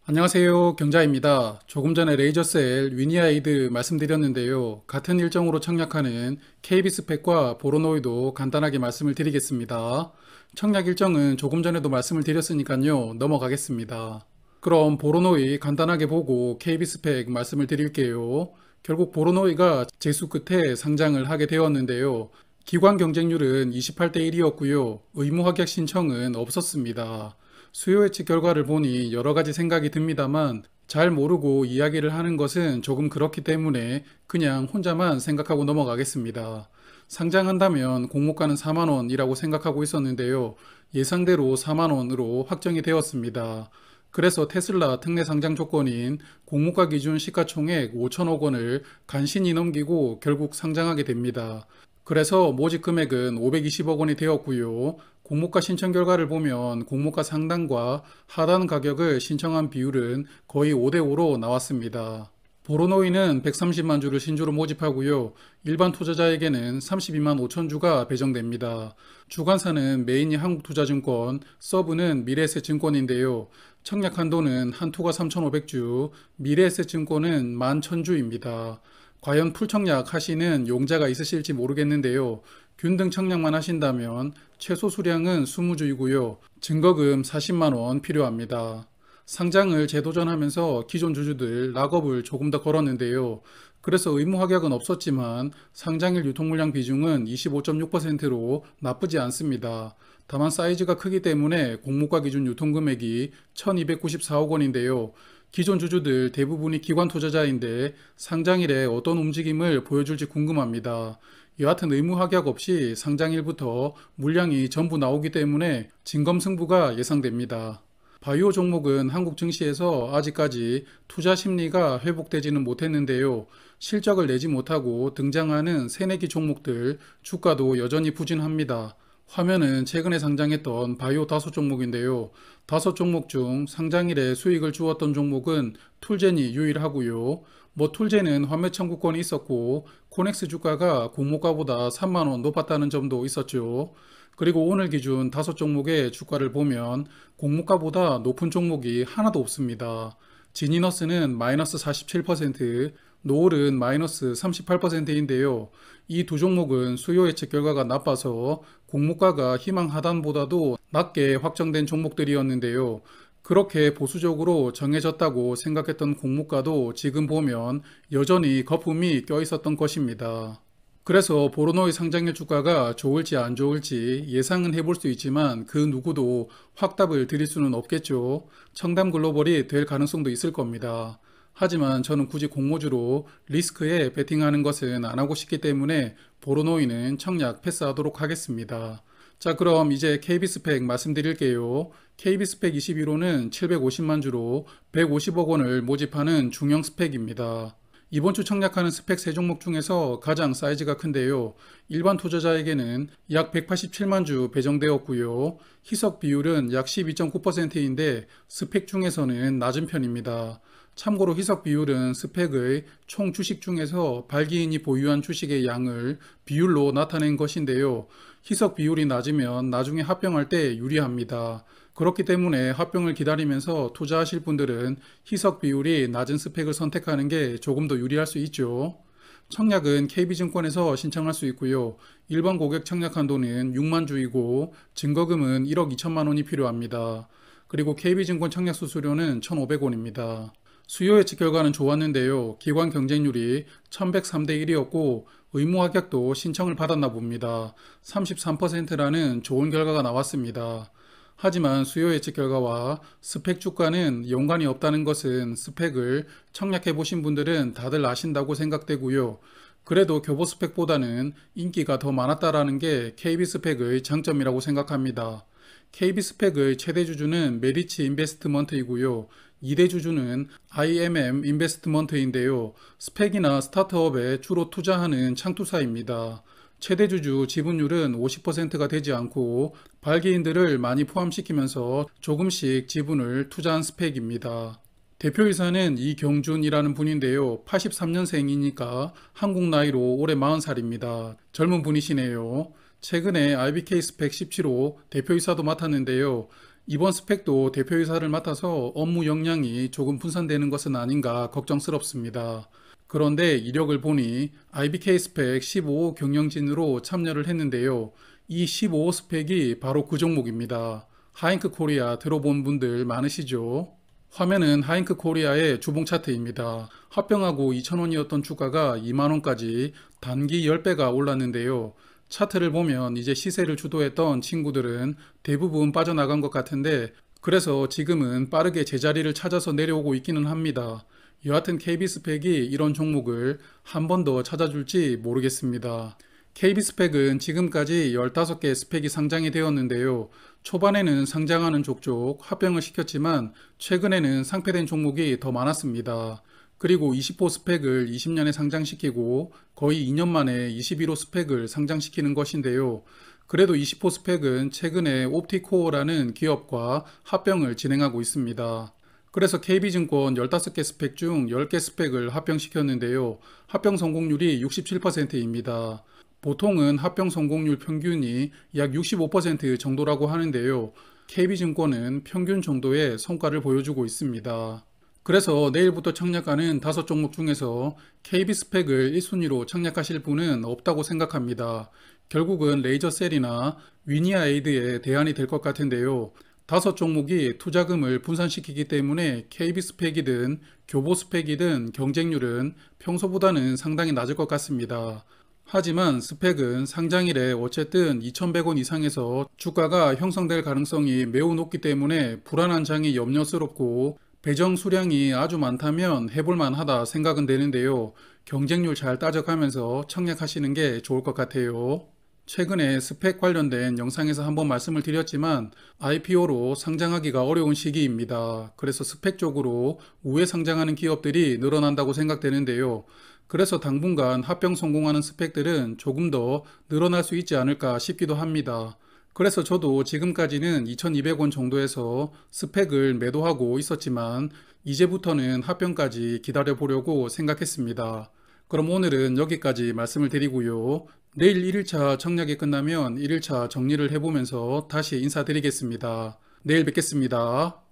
안녕하세요. 경자입니다. 조금 전에 레이저셀 위니아이드 말씀드렸는데요. 같은 일정으로 청약하는 KB스펙과 보로노이도 간단하게 말씀을 드리겠습니다. 청약 일정은 조금 전에도 말씀을 드렸으니까요. 넘어가겠습니다. 그럼 보로노이 간단하게 보고 KB스펙 말씀을 드릴게요. 결국 보로노이가 재수 끝에 상장을 하게 되었는데요. 기관 경쟁률은 28대 1이었고요. 의무 확약 신청은 없었습니다. 수요 예측 결과를 보니 여러 가지 생각이 듭니다만 잘 모르고 이야기를 하는 것은 조금 그렇기 때문에 그냥 혼자만 생각하고 넘어가겠습니다. 상장한다면 공모가는 4만 원이라고 생각하고 있었는데요. 예상대로 4만 원으로 확정이 되었습니다. 그래서 테슬라 특례 상장 조건인 공모가 기준 시가총액 5천억 원을 간신히 넘기고 결국 상장하게 됩니다. 그래서 모집 금액은 520억 원이 되었고요. 공모가 신청 결과를 보면 공모가 상단과 하단 가격을 신청한 비율은 거의 5대5로 나왔습니다. 보로노이는 130만 주를 신주로 모집하고요. 일반 투자자에게는 32만 5천 주가 배정됩니다. 주관사는 메인이 한국투자증권, 서브는 미래에셋증권인데요. 청약 한도는 한 투가 3,500주, 미래에셋증권은 11,000주입니다. 과연 풀청약 하시는 용자가 있으실지 모르겠는데요. 균등 청약만 하신다면 최소 수량은 20주이고요. 증거금 40만 원 필요합니다. 상장을 재도전하면서 기존 주주들 락업을 조금 더 걸었는데요. 그래서 의무 확약은 없었지만 상장일 유통물량 비중은 25.6%로 나쁘지 않습니다. 다만 사이즈가 크기 때문에 공모가 기준 유통금액이 1294억 원인데요. 기존 주주들 대부분이 기관 투자자인데 상장일에 어떤 움직임을 보여줄지 궁금합니다. 여하튼 의무 확약 없이 상장일부터 물량이 전부 나오기 때문에 진검승부가 예상됩니다. 바이오 종목은 한국 증시에서 아직까지 투자 심리가 회복되지는 못했는데요. 실적을 내지 못하고 등장하는 새내기 종목들 주가도 여전히 부진합니다. 화면은 최근에 상장했던 바이오 5종목인데요. 5종목 중 상장일에 수익을 주었던 종목은 툴젠이 유일하고요. 툴젠은 환매 청구권이 있었고 코넥스 주가가 공모가보다 3만 원 높았다는 점도 있었죠. 그리고 오늘 기준 5종목의 주가를 보면 공모가보다 높은 종목이 하나도 없습니다. 지니너스는 마이너스 47%, 노을은 마이너스 38%인데요. 이 두 종목은 수요 예측 결과가 나빠서 공모가가 희망 하단보다도 낮게 확정된 종목들이었는데요. 그렇게 보수적으로 정해졌다고 생각했던 공모가도 지금 보면 여전히 거품이 껴있었던 것입니다. 그래서 보로노의 상장일 주가가 좋을지 안 좋을지 예상은 해볼 수 있지만 그 누구도 확답을 드릴 수는 없겠죠. 청담 글로벌이 될 가능성도 있을 겁니다. 하지만 저는 굳이 공모주로 리스크에 베팅하는 것은 안 하고 싶기 때문에 보로노이는 청약 패스하도록 하겠습니다. 자, 그럼 이제 KB스펙 말씀드릴게요. KB스펙 21호는 750만 주로 150억 원을 모집하는 중형 스펙입니다. 이번 주 청약하는 스펙 3종목 중에서 가장 사이즈가 큰데요. 일반 투자자에게는 약 187만 주 배정되었고요. 희석 비율은 약 12.9%인데 스펙 중에서는 낮은 편입니다. 참고로 희석 비율은 스펙의 총 주식 중에서 발기인이 보유한 주식의 양을 비율로 나타낸 것인데요. 희석 비율이 낮으면 나중에 합병할 때 유리합니다. 그렇기 때문에 합병을 기다리면서 투자하실 분들은 희석 비율이 낮은 스펙을 선택하는 게 조금 더 유리할 수 있죠. 청약은 KB증권에서 신청할 수 있고요. 일반 고객 청약 한도는 6만 주이고 증거금은 1억 2천만 원이 필요합니다. 그리고 KB증권 청약 수수료는 1,500원입니다. 수요 예측 결과는 좋았는데요. 기관 경쟁률이 1103대 1이었고 의무 확약도 신청을 받았나 봅니다. 33%라는 좋은 결과가 나왔습니다. 하지만 수요 예측 결과와 스펙 주가는 연관이 없다는 것은 스펙을 청약해 보신 분들은 다들 아신다고 생각되고요. 그래도 교보 스펙보다는 인기가 더 많았다라는 게 KB 스펙의 장점이라고 생각합니다. KB 스펙의 최대 주주는 메리츠 인베스트먼트이고요. 2대 주주는 IMM 인베스트먼트인데요. 스펙이나 스타트업에 주로 투자하는 창투사입니다. 최대 주주 지분율은 50%가 되지 않고 발기인들을 많이 포함시키면서 조금씩 지분을 투자한 스펙입니다. 대표이사는 이경준이라는 분인데요. 83년생이니까 한국 나이로 올해 40살입니다. 젊은 분이시네요. 최근에 IBK 스펙 17호 대표이사도 맡았는데요. 이번 스펙도 대표이사를 맡아서 업무 역량이 조금 분산되는 것은 아닌가 걱정스럽습니다. 그런데 이력을 보니 IBK 스펙 15호 경영진으로 참여를 했는데요. 이 15호 스펙이 바로 그 종목입니다. 하잉크 코리아 들어본 분들 많으시죠? 화면은 하잉크 코리아의 주봉 차트입니다. 합병하고 2,000원이었던 주가가 2만원까지 단기 10배가 올랐는데요. 차트를 보면 이제 시세를 주도했던 친구들은 대부분 빠져나간 것 같은데, 그래서 지금은 빠르게 제자리를 찾아서 내려오고 있기는 합니다. 여하튼 KB스펙이 이런 종목을 한 번 더 찾아줄지 모르겠습니다. KB스펙은 지금까지 15개 스펙이 상장이 되었는데요. 초반에는 상장하는 족족 합병을 시켰지만 최근에는 상폐된 종목이 더 많았습니다. 그리고 20호 스펙을 20년에 상장시키고 거의 2년 만에 21호 스펙을 상장시키는 것인데요. 그래도 20호 스펙은 최근에 옵티코어라는 기업과 합병을 진행하고 있습니다. 그래서 KB증권 15개 스펙 중 10개 스펙을 합병시켰는데요. 합병 성공률이 67%입니다. 보통은 합병 성공률 평균이 약 65% 정도라고 하는데요. KB증권은 평균 정도의 성과를 보여주고 있습니다. 그래서 내일부터 청약하는 5종목 중에서 KB스펙을 1순위로 청약하실 분은 없다고 생각합니다. 결국은 레이저셀이나 위니아에이드의 대안이 될 것 같은데요. 5종목이 투자금을 분산시키기 때문에 KB스펙이든 교보스펙이든 경쟁률은 평소보다는 상당히 낮을 것 같습니다. 하지만 스펙은 상장일에 어쨌든 2,100원 이상에서 주가가 형성될 가능성이 매우 높기 때문에 불안한 장이 염려스럽고 배정 수량이 아주 많다면 해볼만 하다 생각은 되는데요. 경쟁률 잘 따져가면서 청약하시는 게 좋을 것 같아요. 최근에 스펙 관련된 영상에서 한번 말씀을 드렸지만 IPO로 상장하기가 어려운 시기입니다. 그래서 스펙 쪽으로 우회 상장하는 기업들이 늘어난다고 생각되는데요. 그래서 당분간 합병 성공하는 스펙들은 조금 더 늘어날 수 있지 않을까 싶기도 합니다. 그래서 저도 지금까지는 2,200원 정도에서 스펙을 매도하고 있었지만 이제부터는 합병까지 기다려 보려고 생각했습니다. 그럼 오늘은 여기까지 말씀을 드리고요. 내일 1일차 청약이 끝나면 1일차 정리를 해보면서 다시 인사드리겠습니다. 내일 뵙겠습니다.